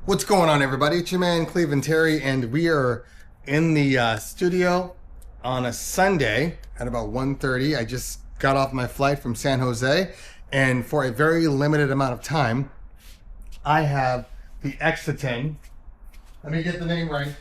What's going on, everybody? It's your man Cleveland Terry, and we are in the studio on a Sunday at about 1:30. I just got off my flight from San Jose, and for a very limited amount of time, I have the Exoton. Let me get the name right.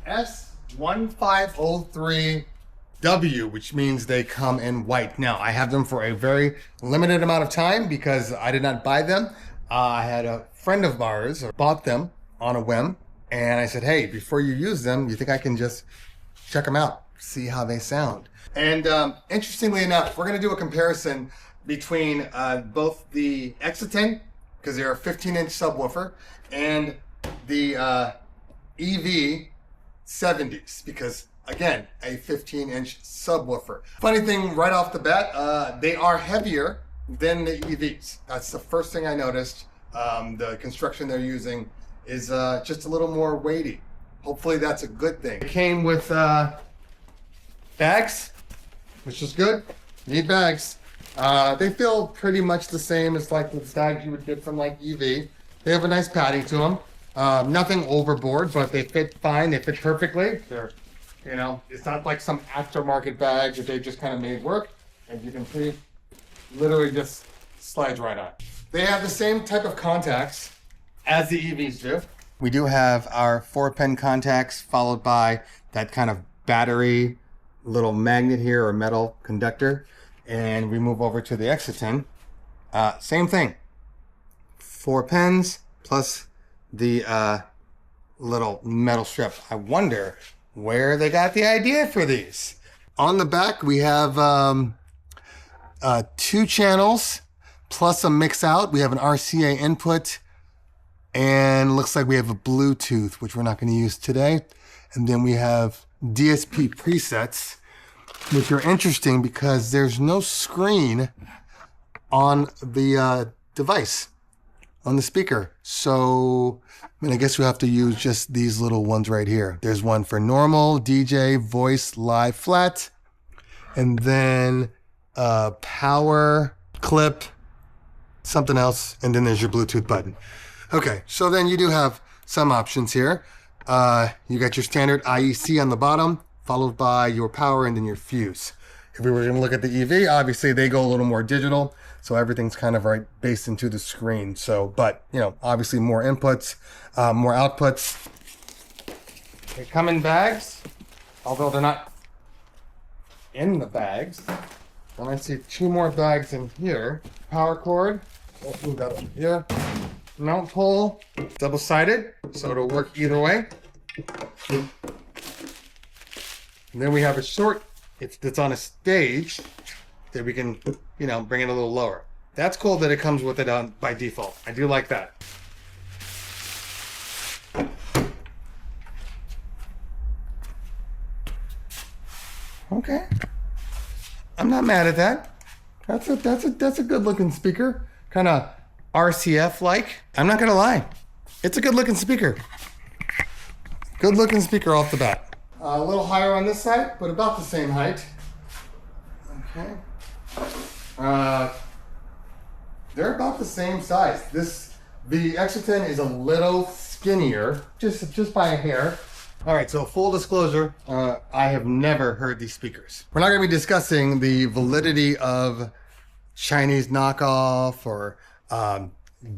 S-1503W, which means they come in white. Now, I have them for a very limited amount of time because I did not buy them. I had a friend of ours bought them on a whim, and I said, hey, before you use them, you think I can just check them out, see how they sound? And interestingly enough, we're going to do a comparison between both the Exoton, because they're a 15-inch subwoofer, and the EV70s, because again, a 15-inch subwoofer. Funny thing right off the bat, they are heavier than the EVs. That's the first thing I noticed. The construction they're using is just a little more weighty. Hopefully that's a good thing. It came with bags, which is good. You need bags. They feel pretty much the same as like the bags you would get from like EV. They have a nice padding to them. Nothing overboard, but they fit fine. They fit perfectly. They're, you know, it's not like some aftermarket bag that they just kind of made work. And you can see, literally just slides right on. They have the same type of contacts as the EVs do. We do have our 4-pin contacts followed by that kind of battery little magnet here or metal conductor. And we move over to the Exoton. Same thing. 4 pins plus the little metal strip. I wonder where they got the idea for these. On the back, we have 2 channels plus a mix out. We have an RCA input, and looks like we have a Bluetooth, which we're not going to use today. And then we have DSP presets, which are interesting because there's no screen on the device, on the speaker. So, I mean, I guess we have to use just these little ones right here. There's one for normal, DJ, voice, live, flat, and then power, clip, something else, and then there's your Bluetooth button. Okay, so then you do have some options here. You got your standard IEC on the bottom, followed by your power and then your fuse. If we were going to look at the EV, obviously they go a little more digital, so everything's kind of right based into the screen. So, but you know, obviously more inputs, more outputs. They come in bags, although they're not in the bags. And I see 2 more bags in here. Power cord. Let's move that over here. Mount pole, double-sided, so it'll work either way. And then we have a short that's on a stage that we can, you know, bring it a little lower. That's cool that it comes with it on by default. I do like that. Okay. I'm not mad at that. That's a good looking speaker. Kind of RCF like. I'm not gonna lie. It's a good looking speaker. Good looking speaker off the bat. A little higher on this side, but about the same height. Okay. They're about the same size. The Exoton is a little skinnier, just by a hair. All right, so full disclosure, I have never heard these speakers. We're not going to be discussing the validity of Chinese knockoff or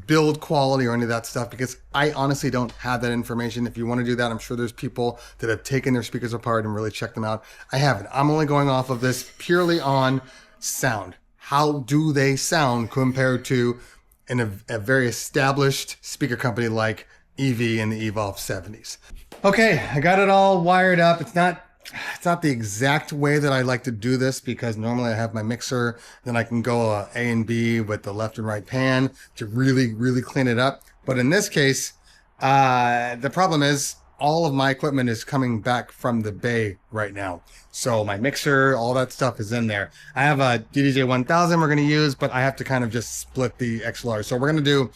build quality or any of that stuff because I honestly don't have that information. If you want to do that, I'm sure there's people that have taken their speakers apart and really checked them out. I haven't. I'm only going off of this purely on sound. How do they sound compared to a very established speaker company like EV and the Evolve 70s? Okay, I got it all wired up. It's not the exact way that I like to do this because normally I have my mixer, then I can go A and B with the left and right pan to really, really clean it up. But in this case, the problem is all of my equipment is coming back from the bay right now. So my mixer, all that stuff is in there. I have a DDJ 1000 we're going to use, but I have to kind of just split the XLR. So we're going to do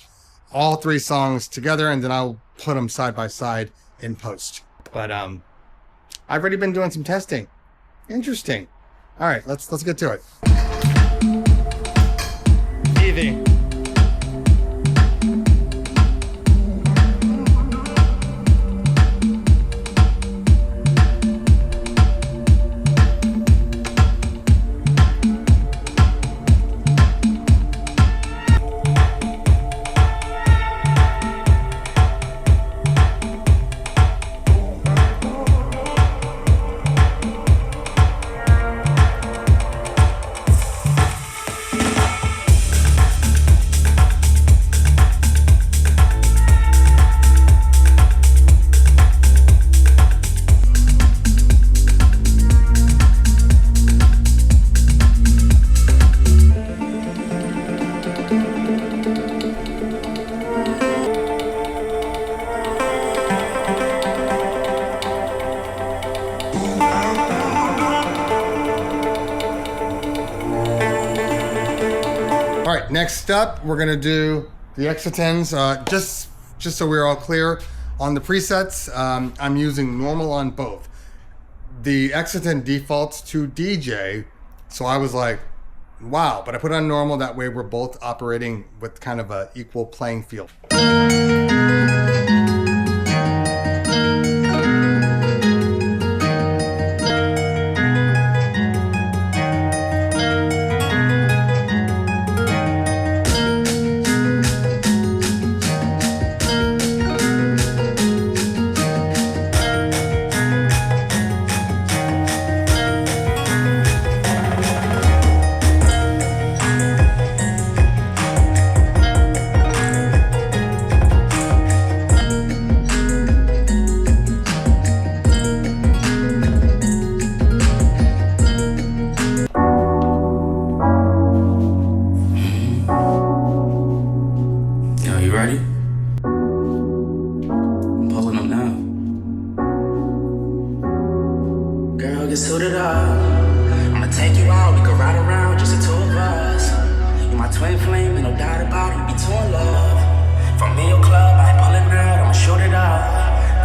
all 3 songs together and then I'll put them side by side in post. But I've already been doing some testing. Interesting. All right, let's get to it. EV. right, next up, we're gonna do the Exotons. Just so we're all clear on the presets, I'm using normal on both. The Exoton defaults to DJ, so I was like, wow, but I put it on normal, that way we're both operating with kind of a equal playing field. Suited up, I'ma take you out, we can ride around, just the two of us. You my twin flame, ain't no doubt about it, we be two in love. From me your club, I ain't pulling out, I'ma shoot it up.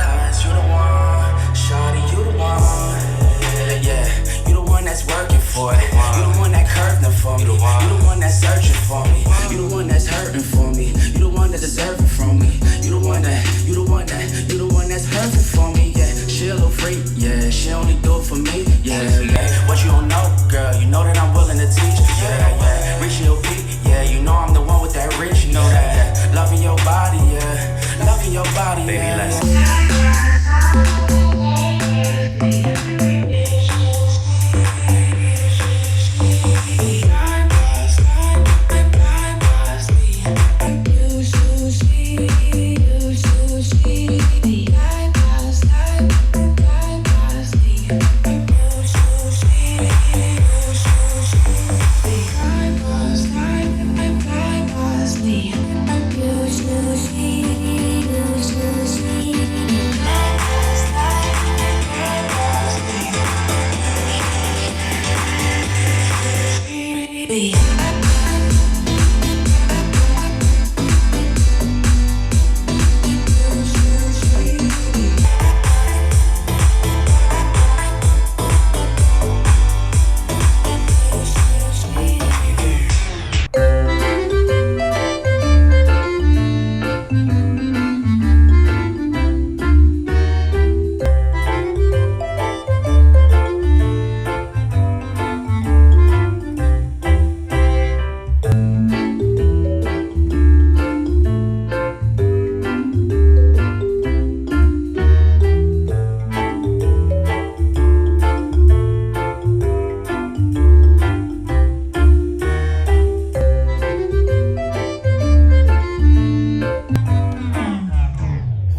Cause you the one, shawty, you the one. Yeah, you the one that's working for it. You the one that curved them for me. You the one that's searching for me. You the one that's hurting for me. You the one that deserving from me. You the one that's perfect for me. Yeah, she a little freak, yeah, she only do it for me. Yeah, yeah. What you don't know, girl, you know that I'm willing to teach. Yeah, yeah. Reach your peak, yeah, you know I'm the one with that rich, you know that. Yeah. Loving your body, yeah, loving your body, baby, yeah.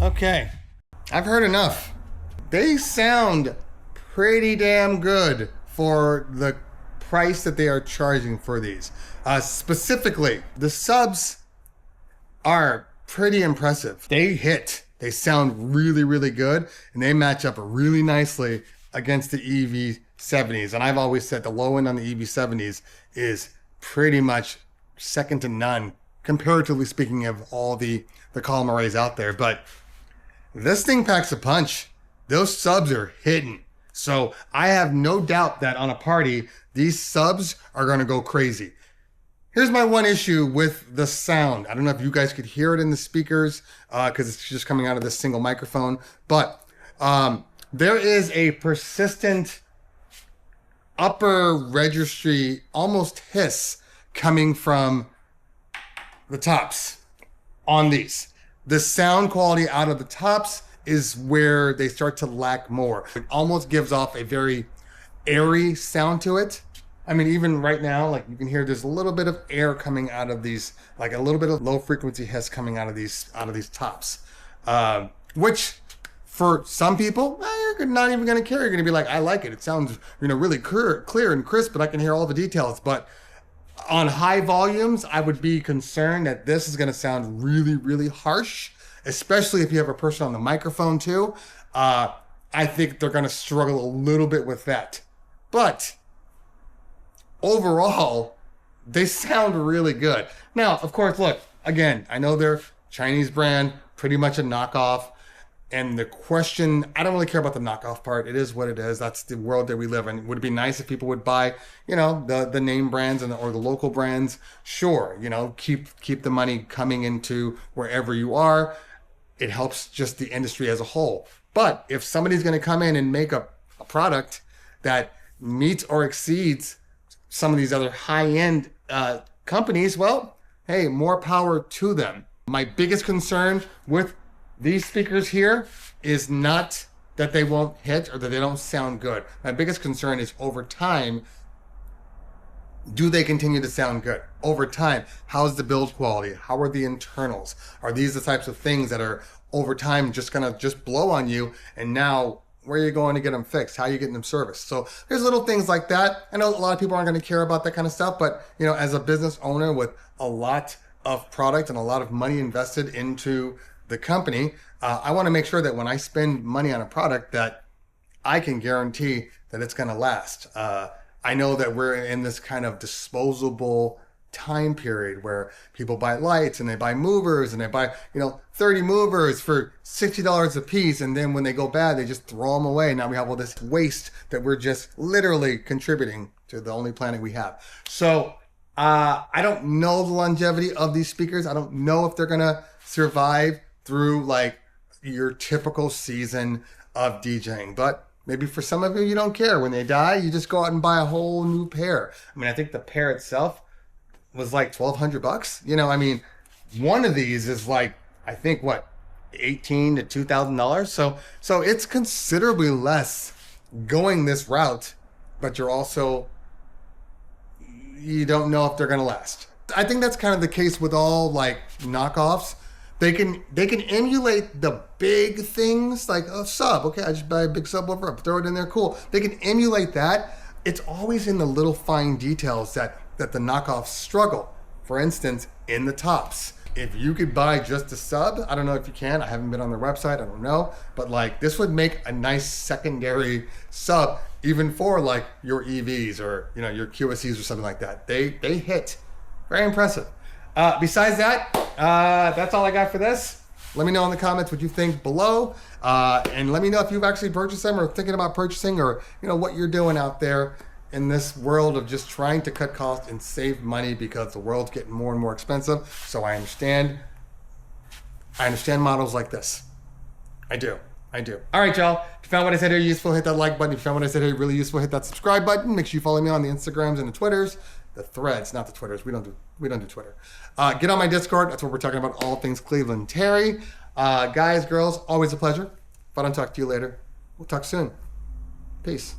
Okay, I've heard enough. They sound pretty damn good for the price that they are charging for these. Specifically, the subs are pretty impressive. They hit. They sound really, really good, and they match up really nicely against the EV70s. And I've always said the low end on the EV70s is pretty much second to none, comparatively speaking, of all the column arrays out there. But this thing packs a punch. Those subs are hitting. So I have no doubt that on a party, these subs are going to go crazy. Here's my one issue with the sound. I don't know if you guys could hear it in the speakers because it's just coming out of this single microphone. But there is a persistent upper registry, almost hiss, coming from the tops on these. The sound quality out of the tops is where they start to lack more. It almost gives off a very airy sound to it. I mean, even right now, like you can hear there's a little bit of air coming out of these, like a little bit of low frequency hiss coming out of these tops, which for some people, you're not even going to care. You're going to be like, I like it. It sounds, really clear and crisp, but I can hear all the details. But on high volumes, I would be concerned that this is going to sound really, really harsh, especially if you have a person on the microphone too. I think they're going to struggle a little bit with that. But overall, they sound really good. Now, of course, look, again, I know they're Chinese brand, pretty much a knockoff. And the question, I don't really care about the knockoff part. It is what it is. That's the world that we live in. Would it be nice if people would buy, the name brands or the local brands? Sure, keep the money coming into wherever you are. It helps just the industry as a whole. But if somebody's going to come in and make a product that meets or exceeds some of these other high-end companies, well, hey, more power to them. My biggest concern with these speakers here is not that they won't hit or that they don't sound good. My biggest concern is over time, do they continue to sound good? Over time, how's the build quality? How are the internals? Are these the types of things that are over time just gonna blow on you? And now, where are you going to get them fixed? How are you getting them serviced? So there's little things like that. I know a lot of people aren't going to care about that kind of stuff, but as a business owner with a lot of product and a lot of money invested into the company, I want to make sure that when I spend money on a product that I can guarantee that it's going to last. I know that we're in this kind of disposable time period where people buy lights and they buy movers and they buy 30 movers for $60 a piece, and then when they go bad they just throw them away. Now we have all this waste that we're just literally contributing to the only planet we have. So I don't know the longevity of these speakers. I don't know if they're gonna survive through like your typical season of DJing, but maybe for some of you don't care. When they die, you just go out and buy a whole new pair. I mean, I think the pair itself was like $1,200. One of these is like, I think $1,800 to $2,000. So it's considerably less going this route, but you don't know if they're going to last. I think that's kind of the case with all like knockoffs. They can emulate the big things like a sub. Okay, I just buy a big subwoofer, throw it in there, cool. They can emulate that. It's always in the little fine details that the knockoffs struggle. For instance, in the tops. If you could buy just a sub, I don't know if you can. I haven't been on their website. I don't know. But like this would make a nice secondary sub even for like your EVs or your QSEs or something like that. They hit. Very impressive. Besides that, that's all I got for this. Let me know in the comments what you think below. And let me know if you've actually purchased them or thinking about purchasing, or what you're doing out there in this world of just trying to cut costs and save money because the world's getting more and more expensive. So I understand models like this. I do. All right, y'all. If you found what I said here useful, hit that like button. If you found what I said here really useful, hit that subscribe button. Make sure you follow me on the Instagrams and the Twitters. The Threads, not the Twitters. We don't do Twitter. Get on my Discord. That's where we're talking about all things Cleveland Terry. Guys, girls, always a pleasure. If I don't talk to you later, we'll talk soon. Peace.